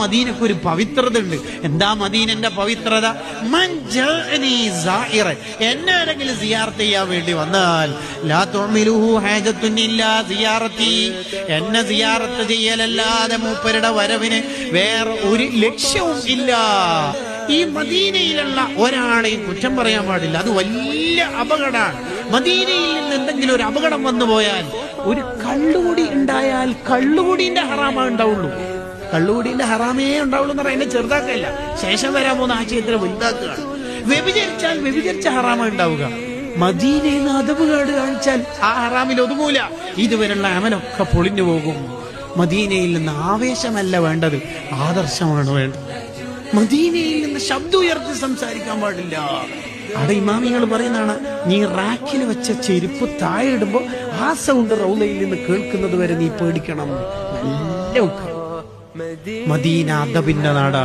മദീനക്ക് ഒരു പവിത്രത ഉണ്ട്. എന്താ മദീനന്റെ പവിത്രത? എന്നെ ആരെങ്കിലും സിയാറത്ത് ചെയ്യാൻ വേണ്ടി വന്നാൽ ലാ തുഅ്മിലുഹു ഹാജത്തുൻ ഇല്ലാ സിയാറത്തി, എന്നെ സിയാറത്ത് ചെയ്യലല്ലാതെ മൂപ്പരുടെ വരവിന് വേറെ ഒരു ലക്ഷ്യവും ഇല്ല. ഈ മദീനയിലുള്ള ഒരാളെയും കുറ്റം പറയാൻ പാടില്ല. അത് വലിയ അപകടമാണ്. മദീനയിൽ നിന്ന് എന്തെങ്കിലും ഒരു അപകടം വന്നു പോയാൽ, ഒരു കള്ളുകുടി ഉണ്ടായാൽ കള്ളുകുടിന്റെ ഹറാമേ ഉണ്ടാവുള്ളൂ. കള്ളുകുടിന്റെ ഹറാമേ ഉണ്ടാവുള്ളൂ എന്ന് പറയാൻ ചെറുതാക്കല്ല, ശേഷം വരാൻ പോകുന്ന ആശയത്തിന് വലുതാക്കുകയാണ്. വ്യഭിചരിച്ചാൽ വ്യഭിചരിച്ച ഹറാമേ ഉണ്ടാവുക. മദീനയിൽ നിന്ന് അദബുകേട് കാണിച്ചാൽ ആ ഹറാമിൽ ഒതുങ്ങൂല. ഇതുവരെയുള്ള അമലൊക്കെ പൊളിഞ്ഞു പോകും. മദീനയിൽ നിന്ന് ആവേശമല്ല വേണ്ടത്, ആദർശമാണ് വേണ്ടത്. മദീനയിൽ നിന്ന് ശബ്ദം ഉയർത്തി സംസാരിക്കാൻ പാടില്ല. അവിടെ ഇമാമിങ്ങൾ പറയുന്നതാണ്, നീ റാക്കിൽ വെച്ച ചെരുപ്പ് താഴെ ഇടുമ്പോ ആ സൗണ്ട് റൗലയിൽ നിന്ന് കേൾക്കുന്നത് വരെ നീ പേടിക്കണം. നല്ല മദീന അദബിന്റെ നാടാ.